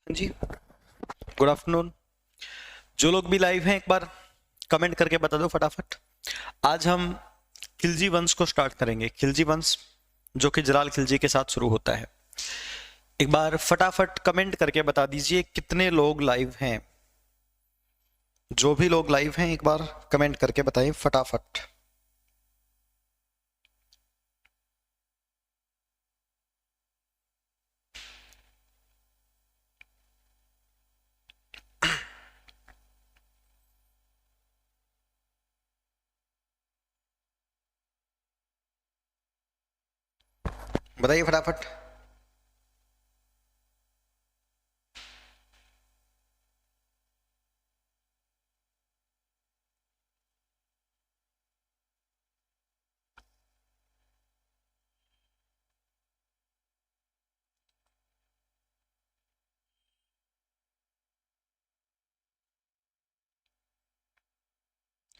जी, good afternoon. जो लोग भी लाइव हैं एक बार कमेंट करके बता दो फटाफट। आज हम खिलजी वंश को स्टार्ट करेंगे। खिलजी वंश जो कि जलाल खिलजी के साथ शुरू होता है। एक बार फटाफट कमेंट करके बता दीजिए कितने लोग लाइव हैं। जो भी लोग लाइव हैं एक बार कमेंट करके बताएं फटाफट। बताइए फटाफट।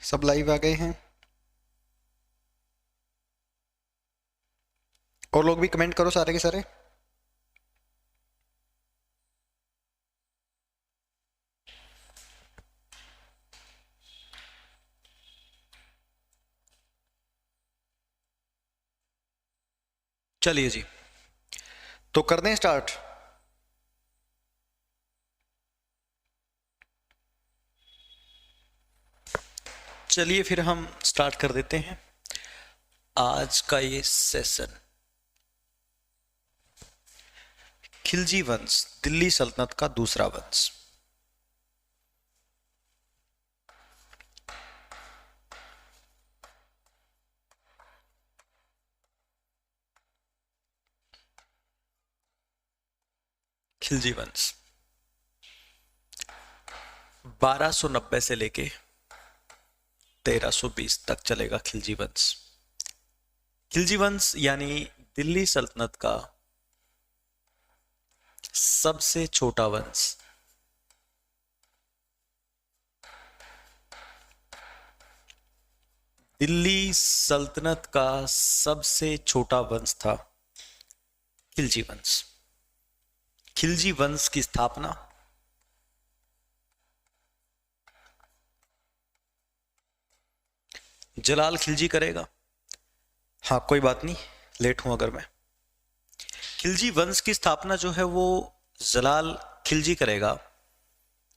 सब लाइव आ गए हैं और लोग भी कमेंट करो सारे के सारे। चलिए जी, तो कर दें स्टार्ट। चलिए फिर हम स्टार्ट कर देते हैं आज का ये सेशन। खिलजी वंश दिल्ली सल्तनत का दूसरा वंश। खिलजी वंश 1290 से लेके 1320 तक चलेगा खिलजी वंश। खिलजी वंश यानी दिल्ली सल्तनत का सबसे छोटा वंश। दिल्ली सल्तनत का सबसे छोटा वंश था खिलजी वंश। खिलजी वंश की स्थापना जलाल खिलजी करेगा। हाँ कोई बात नहीं, लेट हूं अगर मैं। खिलजी वंश की स्थापना जो है वो जलाल खिलजी करेगा।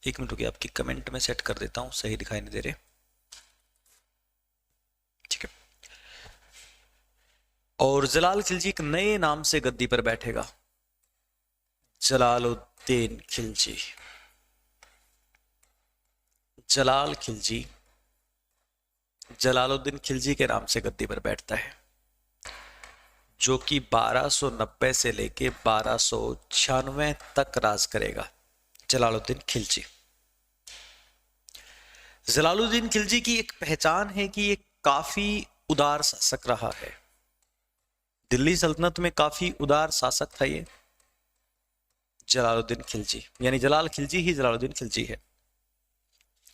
एक मिनट रुकिए, आपकी कमेंट में सेट कर देता हूं, सही दिखाई नहीं दे रहे। ठीक है। और जलाल खिलजी एक नए नाम से गद्दी पर बैठेगा, जलालुद्दीन खिलजी। जलाल खिलजी जलालुद्दीन खिलजी के नाम से गद्दी पर बैठता है, जो कि 1290 से लेके 1296 तक राज करेगा। जलालुद्दीन खिलजी। जलालुद्दीन खिलजी की एक पहचान है कि ये काफी उदार शासक रहा है। दिल्ली सल्तनत में काफी उदार शासक था ये जलालुद्दीन खिलजी, यानी जलाल खिलजी ही जलालुद्दीन खिलजी है।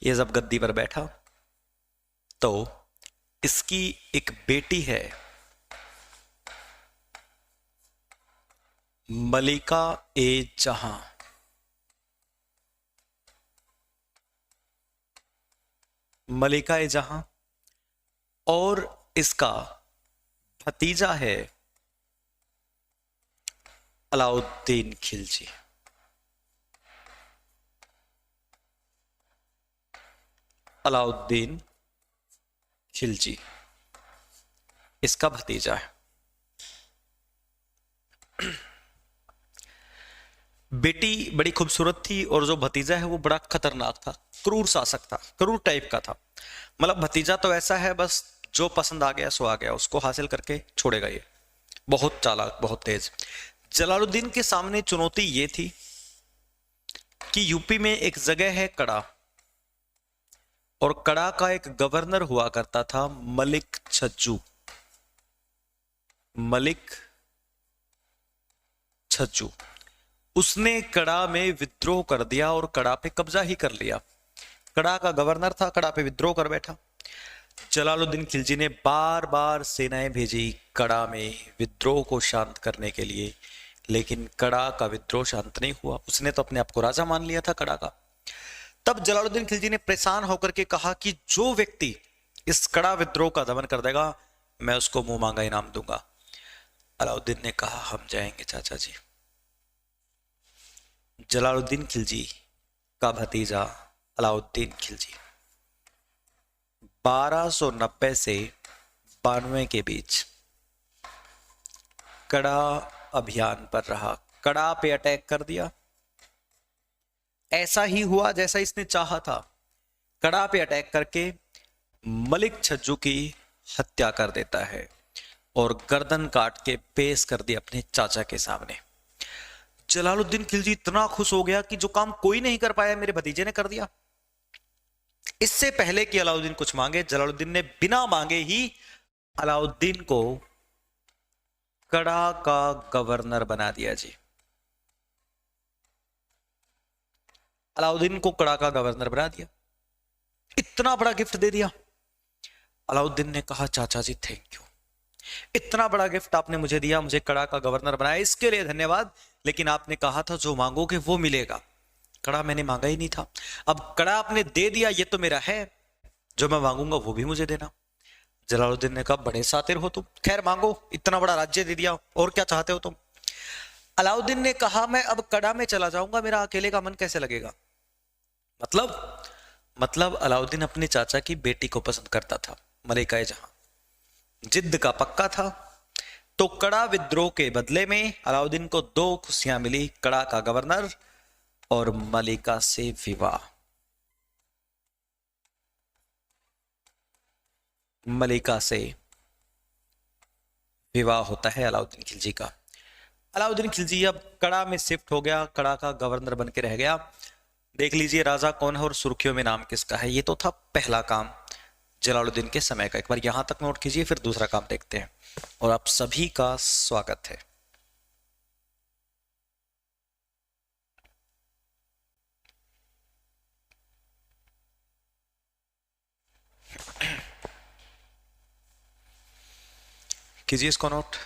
ये जब गद्दी पर बैठा तो इसकी एक बेटी है मलिका ए जहां। मलिका ए जहां और इसका भतीजा है अलाउद्दीन खिलजी। अलाउद्दीन खिलजी इसका भतीजा है। बेटी बड़ी खूबसूरत थी और जो भतीजा है वो बड़ा खतरनाक था, क्रूर शासक था, क्रूर टाइप का था। मतलब भतीजा तो ऐसा है बस जो पसंद आ गया सो आ गया, उसको हासिल करके छोड़ेगा ये। बहुत चालाक, बहुत तेज। जलालुद्दीन के सामने चुनौती ये थी कि यूपी में एक जगह है कड़ा, और कड़ा का एक गवर्नर हुआ करता था मलिक छज्जू। मलिक छज्जू उसने कड़ा में विद्रोह कर दिया और कड़ा पे कब्जा ही कर लिया। कड़ा का गवर्नर था, कड़ा पे विद्रोह कर बैठा। जलालुद्दीन खिलजी ने बार बार सेनाएं भेजी कड़ा में विद्रोह को शांत करने के लिए, लेकिन कड़ा का विद्रोह शांत नहीं हुआ। उसने तो अपने आप को राजा मान लिया था कड़ा का। तब जलालुद्दीन खिलजी ने परेशान होकर के कहा कि जो व्यक्ति इस कड़ा विद्रोह का दमन कर देगा, मैं उसको मुंह मांगा इनाम दूंगा। अलाउद्दीन ने कहा, हम जाएंगे चाचा जी। जलालुद्दीन खिलजी का भतीजा अलाउद्दीन खिलजी 1290 से 92 के बीच कड़ा अभियान पर रहा, कड़ा पे अटैक कर दिया। ऐसा ही हुआ जैसा इसने चाहा था। कड़ा पे अटैक करके मलिक छज्जू की हत्या कर देता है और गर्दन काट के पेश कर दी अपने चाचा के सामने। जलालुद्दीन खिलजी इतना खुश हो गया कि जो काम कोई नहीं कर पाया मेरे भतीजे ने कर दिया। इससे पहले कि अलाउद्दीन कुछ मांगे, जलालुद्दीन ने बिना मांगे ही अलाउद्दीन को कड़ा का गवर्नर बना दिया जी। अलाउद्दीन को कड़ा का गवर्नर बना दिया, इतना बड़ा गिफ्ट दे दिया। अलाउद्दीन ने कहा, चाचा जी थैंक यू, इतना बड़ा गिफ्ट आपने मुझे दिया, मुझे कड़ा का गवर्नर बनाया, इसके लिए धन्यवाद। लेकिन आपने कहा था जो मांगोगे वो मिलेगा। कड़ा मैंने मांगा ही नहीं था, अब कड़ा आपने दे दिया, ये तो मेरा है, जो मैं मांगूंगा वो भी मुझे देना। जलालुद्दीन ने कहा, बड़े सातिर हो तुम, खैर मांगो, इतना बड़ा राज्य दे दिया, और क्या चाहते हो तुम। अलाउद्दीन ने कहा, मैं अब कड़ा में चला जाऊंगा, मेरा अकेले का मन कैसे लगेगा। मतलब अलाउद्दीन अपने चाचा की बेटी को पसंद करता था, मलिका जहां, जिद्द का पक्का था। तो कड़ा विद्रोह के बदले में अलाउद्दीन को दो खुशियां मिली, कड़ा का गवर्नर और मलिका से विवाह। मलिका से विवाह होता है अलाउद्दीन खिलजी का। अलाउद्दीन खिलजी अब कड़ा में शिफ्ट हो गया, कड़ा का गवर्नर बन के रह गया। देख लीजिए राजा कौन है और सुर्खियों में नाम किसका है। ये तो था पहला काम जलालुद्दीन के समय का। एक बार यहां तक नोट कीजिए, फिर दूसरा काम देखते हैं। और आप सभी का स्वागत है। कीजिए इसको नोट।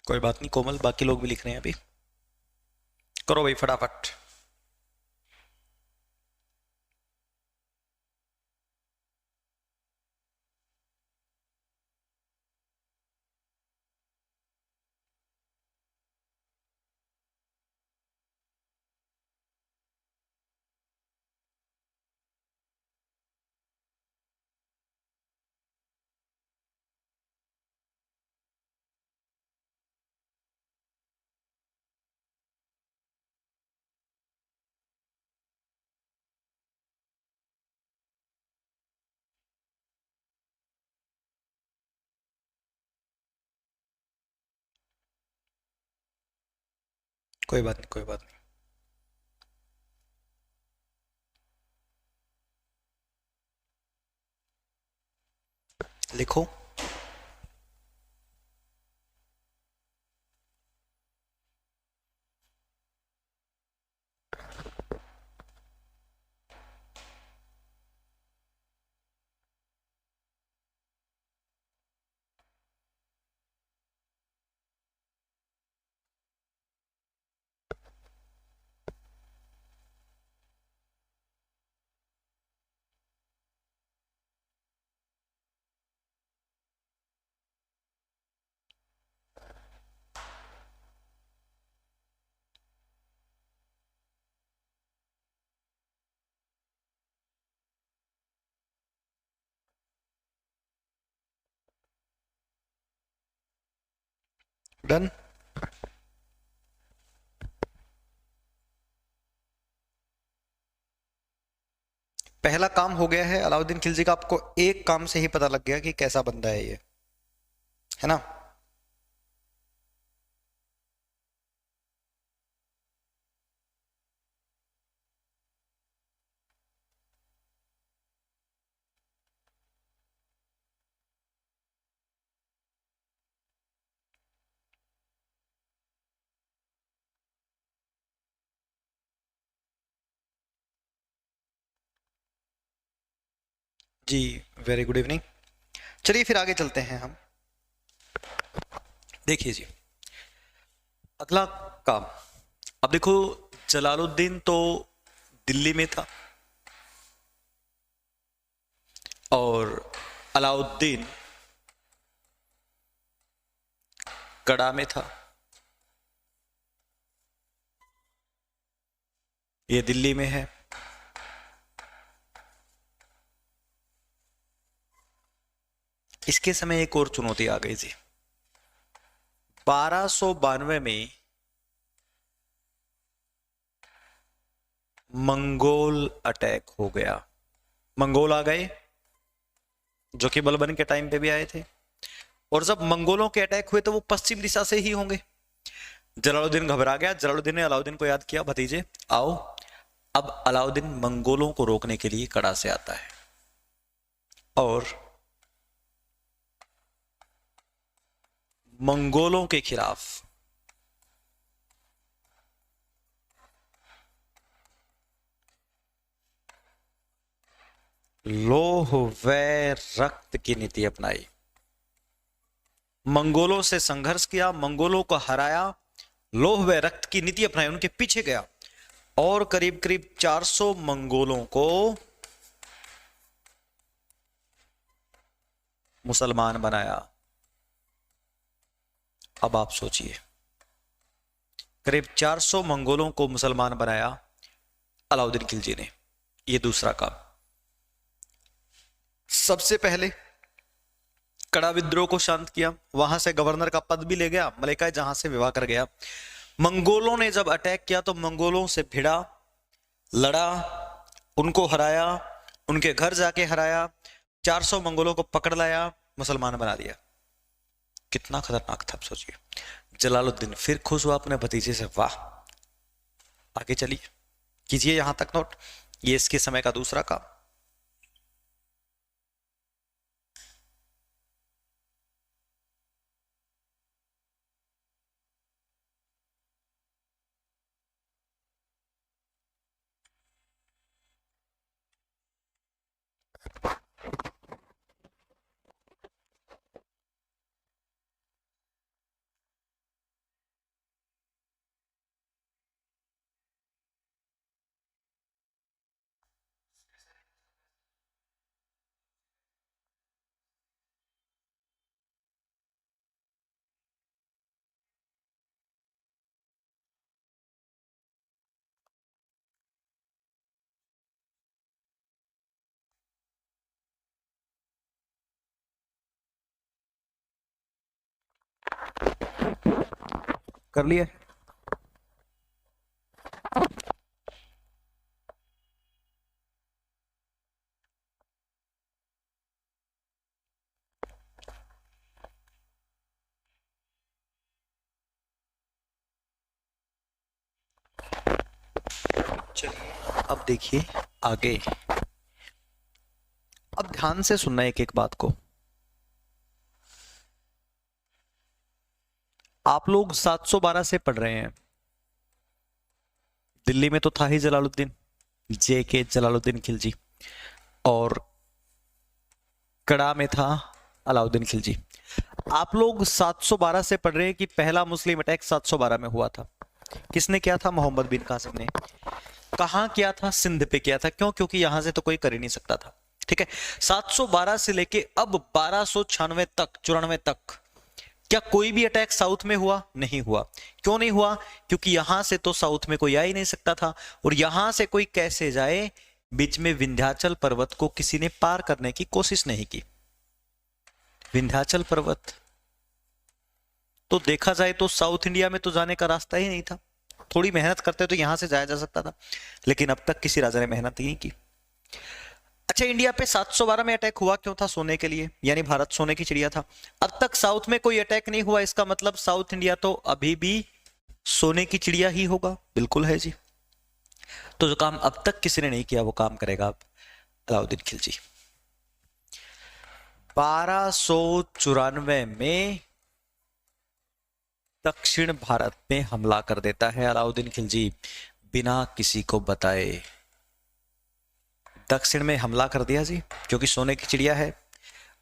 कोई बात नहीं कोमल, बाकी लोग भी लिख रहे हैं अभी, करो भाई फटाफट। कोई बात नहीं, कोई बात नहीं। लिखो। डन। पहला काम हो गया है अलाउद्दीन खिलजी का। आपको एक काम से ही पता लग गया कि कैसा बंदा है ये, है ना। जी, वेरी गुड इवनिंग। चलिए फिर आगे चलते हैं हम। देखिए जी, अगला काम। अब देखो, जलालुद्दीन तो दिल्ली में था और अलाउद्दीन कड़ा में था। ये दिल्ली में है। इसके समय एक और चुनौती आ गई थी। 1292 में मंगोल अटैक हो गया। मंगोल आ गए जो कि बलबन के टाइम पे भी आए थे, और जब मंगोलों के अटैक हुए तो वो पश्चिम दिशा से ही होंगे। जलालुद्दीन घबरा गया। जलालुद्दीन ने अलाउद्दीन को याद किया, भतीजे आओ। अब अलाउद्दीन मंगोलों को रोकने के लिए कड़ा से आता है और मंगोलों के खिलाफ लोह व रक्त की नीति अपनाई। मंगोलों से संघर्ष किया, मंगोलों को हराया, लोह व रक्त की नीति अपनाई, उनके पीछे गया और करीब करीब 400 मंगोलों को मुसलमान बनाया। अब आप सोचिए, करीब 400 मंगोलों को मुसलमान बनाया अलाउद्दीन खिलजी ने। यह दूसरा काम। सबसे पहले कड़ा विद्रोह को शांत किया, वहां से गवर्नर का पद भी ले गया, मलिकाए जहां से विवाह कर गया। मंगोलों ने जब अटैक किया तो मंगोलों से भिड़ा, लड़ा, उनको हराया, उनके घर जाके हराया, 400 मंगोलों को पकड़ लाया, मुसलमान बना दिया। कितना खतरनाक था, आप सोचिए। जलालुद्दीन फिर खुश हुआ अपने भतीजे से, वाह। आगे चलिए, कीजिए यहां तक नोट। ये इसके समय का दूसरा काम। कर लिया। चलिए अब देखिए आगे। अब ध्यान से सुनना एक एक बात को। आप लोग 712 से पढ़ रहे हैं। दिल्ली में तो था ही जलालुद्दीन, जे के जलालुद्दीन खिलजी, और कड़ा में था अलाउद्दीन खिलजी। आप लोग 712 से पढ़ रहे हैं कि पहला मुस्लिम अटैक 712 में हुआ था। किसने किया था? मोहम्मद बिन कासिम ने। कहां किया था? सिंध पे किया था। क्यों? क्योंकि यहां से तो कोई कर ही नहीं सकता था। ठीक है। 712 से लेके अब 1296 तक, 94 तक, क्या कोई भी अटैक साउथ में हुआ? नहीं हुआ। क्यों नहीं हुआ? क्योंकि यहां से तो साउथ में कोई आ ही नहीं सकता था, और यहां से कोई कैसे जाए? बीच में विंध्याचल पर्वत को किसी ने पार करने की कोशिश नहीं की। विंध्याचल पर्वत तो देखा जाए तो साउथ इंडिया में तो जाने का रास्ता ही नहीं था। थोड़ी मेहनत करते तो यहां से जाया जा सकता था, लेकिन अब तक किसी राजा ने मेहनत नहीं की। अच्छा, इंडिया पे 712 में अटैक हुआ क्यों था? सोने के लिए, यानी भारत सोने की चिड़िया था। अब तक साउथ में कोई अटैक नहीं हुआ, इसका मतलब साउथ इंडिया तो अभी भी सोने की चिड़िया ही होगा। बिल्कुल है जी। तो जो काम अब तक किसी ने नहीं किया वो काम करेगा अब अलाउद्दीन खिलजी। 1294 में दक्षिण भारत में हमला कर देता है अलाउद्दीन खिलजी, बिना किसी को बताए। दक्षिण में हमला कर दिया जी, क्योंकि सोने की चिड़िया है।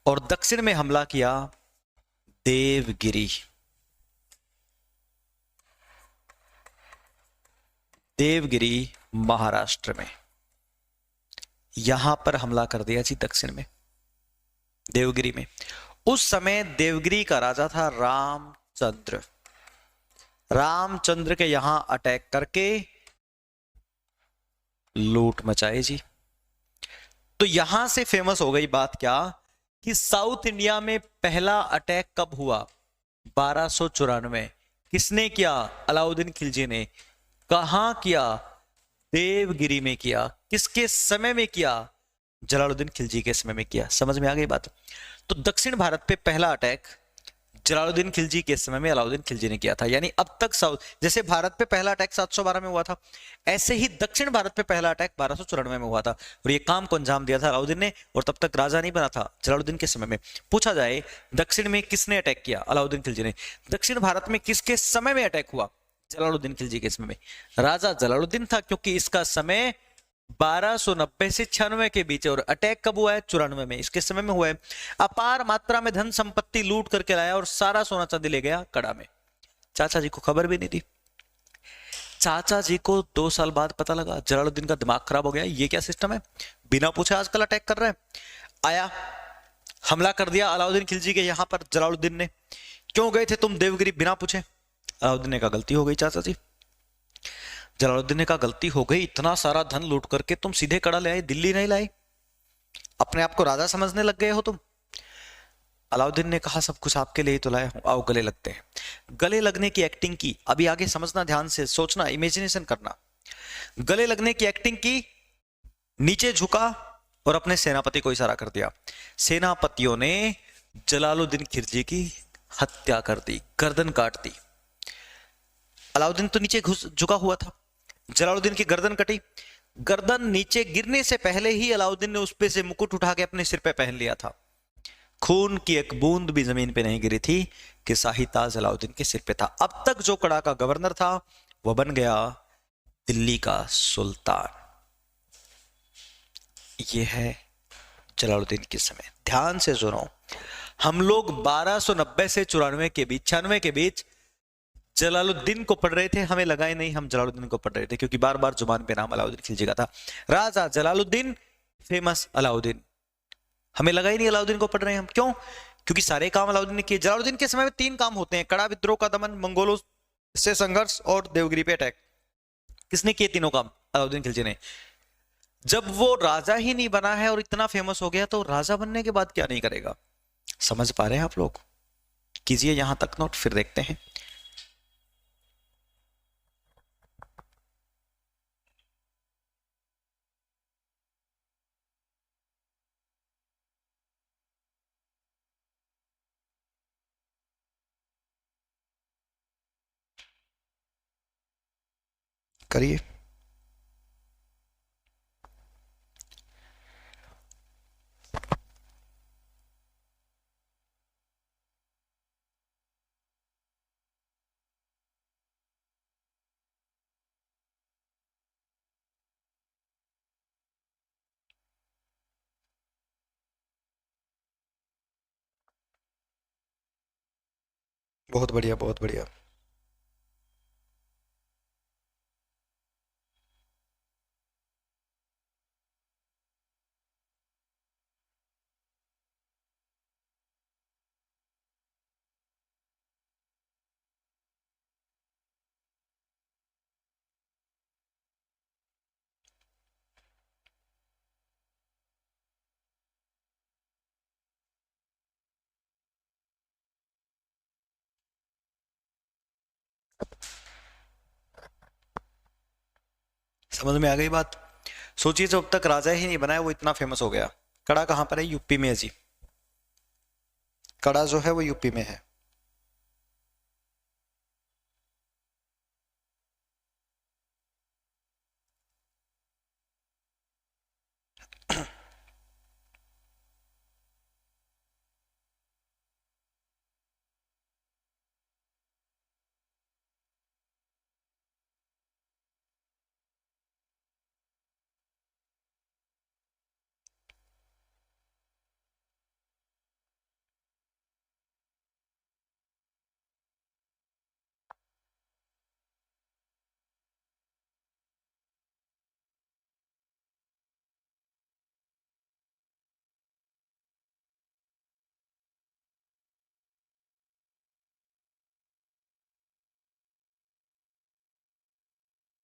और दक्षिण में हमला किया देवगिरी। देवगिरी महाराष्ट्र में, यहां पर हमला कर दिया जी दक्षिण में, देवगिरी में। उस समय देवगिरी का राजा था रामचंद्र। रामचंद्र के यहां अटैक करके लूट मचाई जी। तो यहां से फेमस हो गई बात क्या, कि साउथ इंडिया में पहला अटैक कब हुआ, 1294। किसने किया, अलाउद्दीन खिलजी ने। कहां किया, देवगिरी में किया। किसके समय में किया, जलालुद्दीन खिलजी के समय में किया। समझ में आ गई बात। तो दक्षिण भारत पे पहला अटैक जलालुद्दीन खिलजी के समय में अलाउद्दीन खिलजी ने किया था। यानी अब तक साउथ, जैसे भारत पे पहला अटैक 712 में हुआ था, ऐसे ही दक्षिण भारत पे पहला अटैक 1294 में हुआ था। और ये काम को अंजाम दिया था अलाउद्दीन ने, और तब तक राजा नहीं बना था जलालुद्दीन के समय में। पूछा जाए दक्षिण में किसने अटैक किया, अलाउद्दीन खिलजी ने। दक्षिण भारत में किसके समय में अटैक हुआ, जलालुद्दीन खिलजी के समय में। राजा जलालुद्दीन था, क्योंकि इसका समय 1290 से 96 के बीच है। और अटैक कब हुआ है, 94 में, इसके समय में हुआ है। अपार मात्रा में धन संपत्ति लूट करके लाया और सारा सोना चांदी ले गया कड़ा में। चाचा जी को खबर भी नहीं थी। चाचा जी को 2 साल बाद पता लगा, जलालुद्दीन का दिमाग खराब हो गया, ये क्या सिस्टम है, बिना पूछे आजकल अटैक कर रहा है। आया, हमला कर दिया अलाउद्दीन खिलजी के यहां पर जलालुद्दीन ने। क्यों गए थे तुम देवगिरी बिना पूछे। अलाउद्दीन ने कहा गलती हो गई चाचा जी। जलालुद्दीन ने कहा गलती हो गई, इतना सारा धन लूट करके तुम सीधे कड़ा ले आए, दिल्ली नहीं लाए, अपने आप को राजा समझने लग गए हो तुम। अलाउद्दीन ने कहा सब कुछ आपके लिए ही तो लाया हूं, आओ गले लगते हैं। गले लगने की एक्टिंग की, अभी आगे समझना, ध्यान से सोचना, इमेजिनेशन करना। गले लगने की एक्टिंग की, नीचे झुका और अपने सेनापति को इशारा कर दिया। सेनापतियों ने जलालुद्दीन खिलजी की हत्या कर दी, गर्दन काट दी। अलाउद्दीन तो नीचे घुस झुका हुआ था, जलालुद्दीन की गर्दन कटी। गर्दन नीचे गिरने से पहले ही अलाउद्दीन ने उस पे से मुकुट उठा के अपने सिर पे पहन लिया था। खून की एक बूंद भी जमीन पे नहीं गिरी थी कि शाही ताज अलाउद्दीन के सिर पे था। अब तक जो कड़ा का गवर्नर था वह बन गया दिल्ली का सुल्तान। यह है जलालुद्दीन के समय। ध्यान से सुनो, हम लोग 1290 से 94 के बीच, 96 के बीच जलालुद्दीन को पढ़ रहे थे। हमें लगा ही नहीं हम जलालुद्दीन को पढ़ रहे थे, क्योंकि बार बार जुबान पे नाम अलाउद्दीन खिलजी का था। राजा जलालुद्दीन, फेमस अलाउद्दीन। हमें लगा ही नहीं अलाउद्दीन को पढ़ रहे हैं हम। क्यों, क्योंकि सारे काम अलाउद्दीन ने किए। जलालुद्दीन के समय में 3 काम होते हैं, कड़ा विद्रोह का दमन, मंगोलों से संघर्ष और देवगिरी पे अटैक। किसने किए तीनों काम, अलाउद्दीन खिलजी ने। जब वो राजा ही नहीं बना है और इतना फेमस हो गया, तो राजा बनने के बाद क्या नहीं करेगा। समझ पा रहे हैं आप लोग, कीजिए यहां तक नोट, फिर देखते हैं। करिए। बहुत बढ़िया, बहुत बढ़िया। समझ में आ गई बात। सोचिए, जब तक राजा ही नहीं बनाया वो इतना फेमस हो गया। कड़ा कहां पर है, यूपी में है जी। कड़ा जो है वो यूपी में है।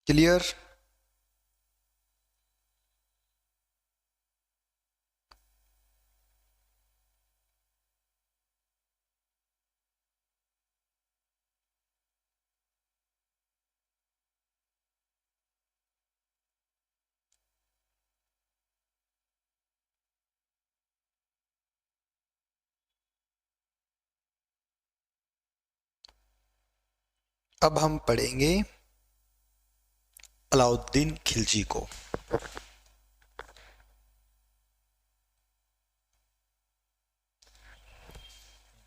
क्लियर? अब हम पढ़ेंगे अलाउद्दीन खिलजी को।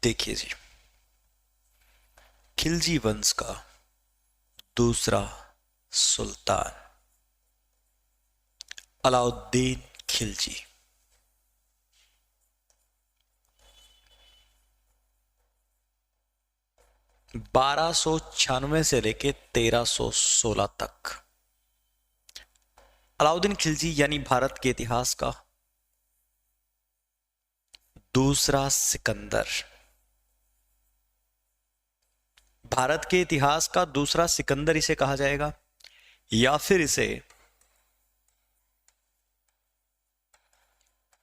देखिए जी, खिलजी वंश का दूसरा सुल्तान अलाउद्दीन खिलजी 1296 से लेके 1316 तक। अलाउद्दीन खिलजी यानी भारत के इतिहास का दूसरा सिकंदर, भारत के इतिहास का दूसरा सिकंदर इसे कहा जाएगा, या फिर इसे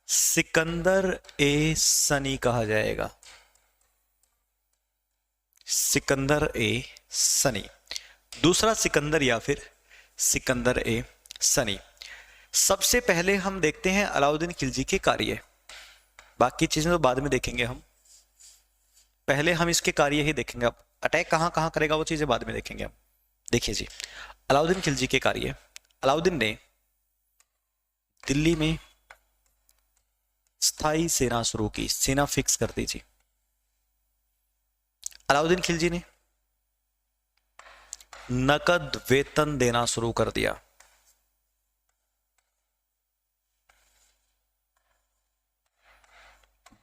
सिकंदर ए सनी कहा जाएगा। सिकंदर ए सनी, दूसरा सिकंदर या फिर सिकंदर ए सनी। सबसे पहले हम देखते हैं अलाउद्दीन खिलजी के कार्य, बाकी चीजें तो बाद में देखेंगे हम, पहले हम इसके कार्य ही देखेंगे। अब अटैक कहां कहां करेगा वो चीजें बाद में देखेंगे हम। देखिए जी, अलाउद्दीन खिलजी के कार्य। अलाउद्दीन ने दिल्ली में स्थायी सेना शुरू की, सेना फिक्स कर दी थी। अलाउद्दीन खिलजी ने नकद वेतन देना शुरू कर दिया।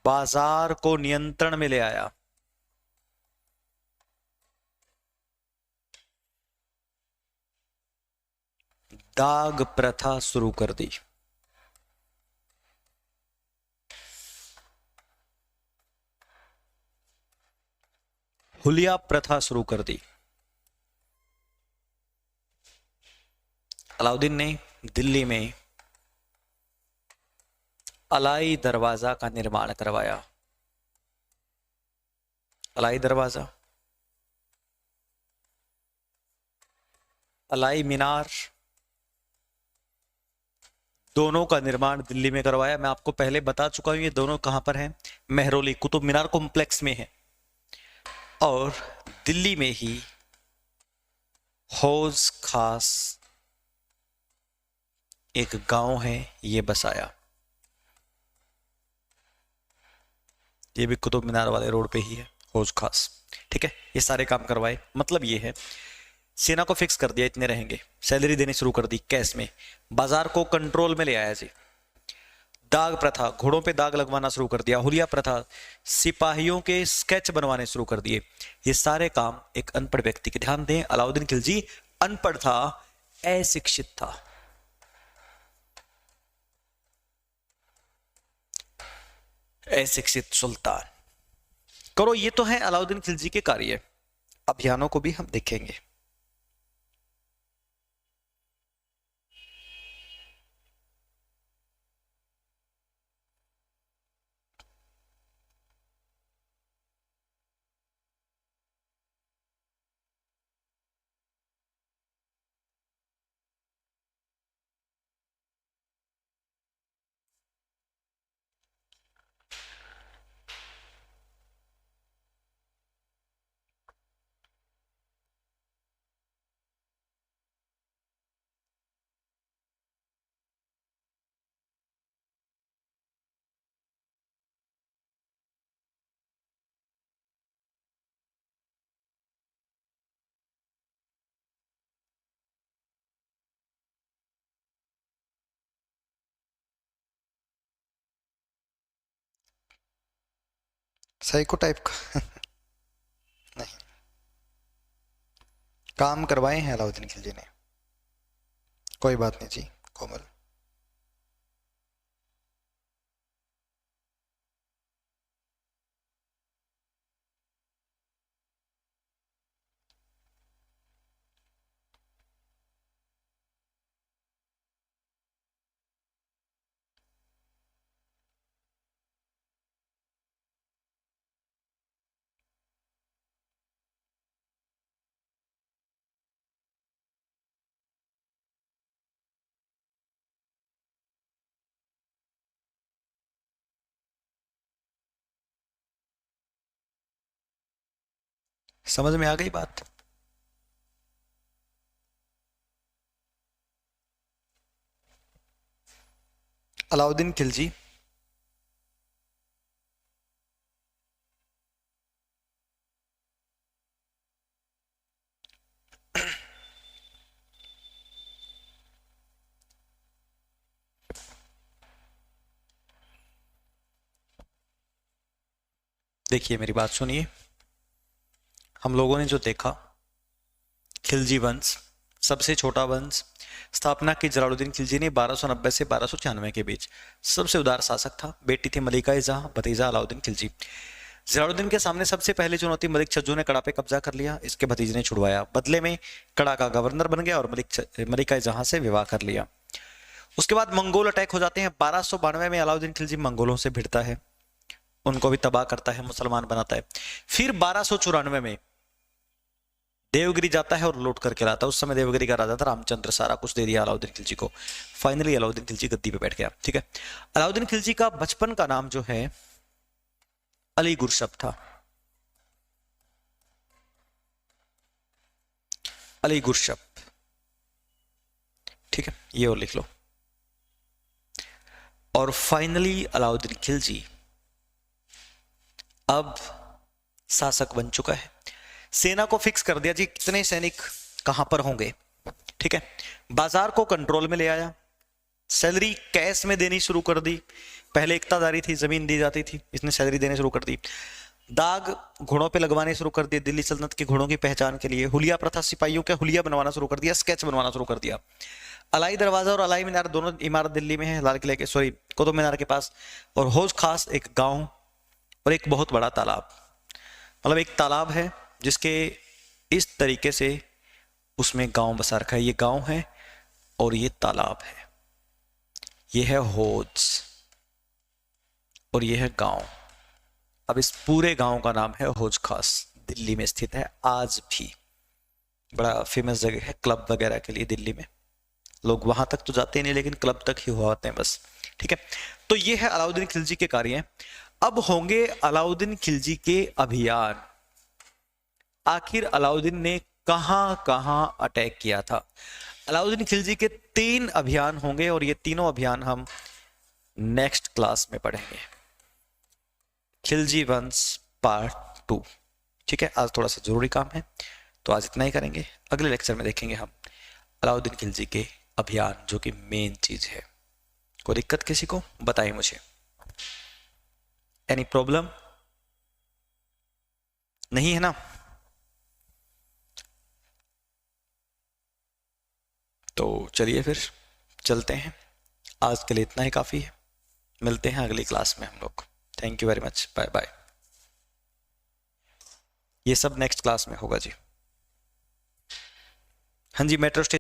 बाजार को नियंत्रण में ले आया। दाग प्रथा शुरू कर दी। हुलिया प्रथा शुरू कर दी। अलाउद्दीन ने दिल्ली में अलाई दरवाजा का निर्माण करवाया। अलाई दरवाजा, अलाई मीनार, दोनों का निर्माण दिल्ली में करवाया। मैं आपको पहले बता चुका हूं ये दोनों कहां पर हैं, मेहरौली कुतुब मीनार कॉम्प्लेक्स में है। और दिल्ली में ही हौज खास एक गांव है, ये बसाया। ये भी कुतुब मीनार वाले रोड पे ही है, हौज खास। ठीक है, ये सारे काम करवाए। मतलब ये है, सेना को फिक्स कर दिया इतने रहेंगे, सैलरी देनी शुरू कर दी कैश में, बाजार को कंट्रोल में ले आया जी। दाग प्रथा, घोड़ों पे दाग लगवाना शुरू कर दिया। हुलिया प्रथा, सिपाहियों के स्केच बनवाने शुरू कर दिए। ये सारे काम एक अनपढ़ व्यक्ति के, ध्यान दें अलाउद्दीन खिलजी अनपढ़ था, अशिक्षित था। अशिक्षित सुल्तान। करो, ये तो है अलाउद्दीन खिलजी के कार्य, अभियानों को भी हम देखेंगे। साइको टाइप का नहीं, काम करवाए हैं अलाउद्दीन खिलजी ने, कोई बात नहीं जी कोमल। समझ में आ गई बात? अलाउद्दीन खिलजी देखिए मेरी बात सुनिए। हम लोगों ने जो देखा, खिलजी वंश सबसे छोटा वंश, स्थापना की जलालुद्दीन खिलजी ने 1290 से 1296 के बीच। सबसे उदार शासक था। बेटी थी मलिका जहां, भतीजा अलाउद्दीन खिलजी। जलालुद्दीन के सामने सबसे पहली चुनौती मलिक छज्जू ने कड़ा पे कब्जा कर लिया। इसके भतीजे ने छुड़वाया, बदले में कड़ा का गवर्नर बन गया और मलिका जहां से विवाह कर लिया। उसके बाद मंगोल अटैक हो जाते हैं। 1292 में अलाउद्दीन खिलजी मंगोलों से भिड़ता है, उनको भी तबाह करता है, मुसलमान बनाता है। फिर 1294 में देवगिरी जाता है और लूट करके लाता है। उस समय देवगिरी का राजा था रामचंद्र, सारा कुछ दे दिया अलाउद्दीन खिलजी को। फाइनली अलाउद्दीन खिलजी गद्दी पे बैठ गया। ठीक है, अलाउद्दीन खिलजी का बचपन का नाम जो है अली गुरशब था। अली गुरशब, ठीक है, ये और लिख लो। और फाइनली अलाउद्दीन खिलजी अब शासक बन चुका है। सेना को फिक्स कर दिया जी, कितने सैनिक कहां पर होंगे। ठीक है, बाजार को कंट्रोल में ले आया, सैलरी कैश में देनी शुरू कर दी। पहले इक्तादारी थी, जमीन दी जाती थी, इसने सैलरी देनी शुरू कर दी। दाग घोड़ों पे लगवाने शुरू कर दिए, दिल्ली सल्तनत की घोड़ों की पहचान के लिए। हुलिया प्रथा, सिपाहियों के हुलिया बनवाना शुरू कर दिया, स्केच बनवाना शुरू कर दिया। अलाई दरवाजा और अलाई मीनार दोनों इमारत दिल्ली में है, लाल किले के, सॉरी, कुतुब मीनार के पास। और हौज खास एक गांव और एक बहुत बड़ा तालाब, मतलब एक तालाब है जिसके इस तरीके से उसमें गांव बसा रखा है। ये गांव है और ये तालाब है। ये है हौज और ये है गांव। अब इस पूरे गांव का नाम है हौज खास, दिल्ली में स्थित है। आज भी बड़ा फेमस जगह है क्लब वगैरह के लिए दिल्ली में। लोग वहां तक तो जाते नहीं, लेकिन क्लब तक ही हुआ होते हैं बस। ठीक है, तो ये है अलाउद्दीन खिलजी के कार्य। अब होंगे अलाउद्दीन खिलजी के अभियान। आखिर अलाउद्दीन ने कहां कहां अटैक किया था। अलाउद्दीन खिलजी के 3 अभियान होंगे और ये तीनों अभियान हम नेक्स्ट क्लास में पढ़ेंगे। खिलजी वंश पार्ट 2। ठीक है, आज थोड़ा सा जरूरी काम है तो आज इतना ही करेंगे। अगले लेक्चर में देखेंगे हम अलाउद्दीन खिलजी के अभियान, जो कि मेन चीज है। कोई दिक्कत किसी को बताइए मुझे। एनी प्रॉब्लम नहीं है ना? तो चलिए फिर चलते हैं। आज के लिए इतना ही काफी है। मिलते हैं अगली क्लास में हम लोग। Thank you very much, bye bye. ये सब नेक्स्ट क्लास में होगा जी। हाँ जी, मेट्रो स्टेशन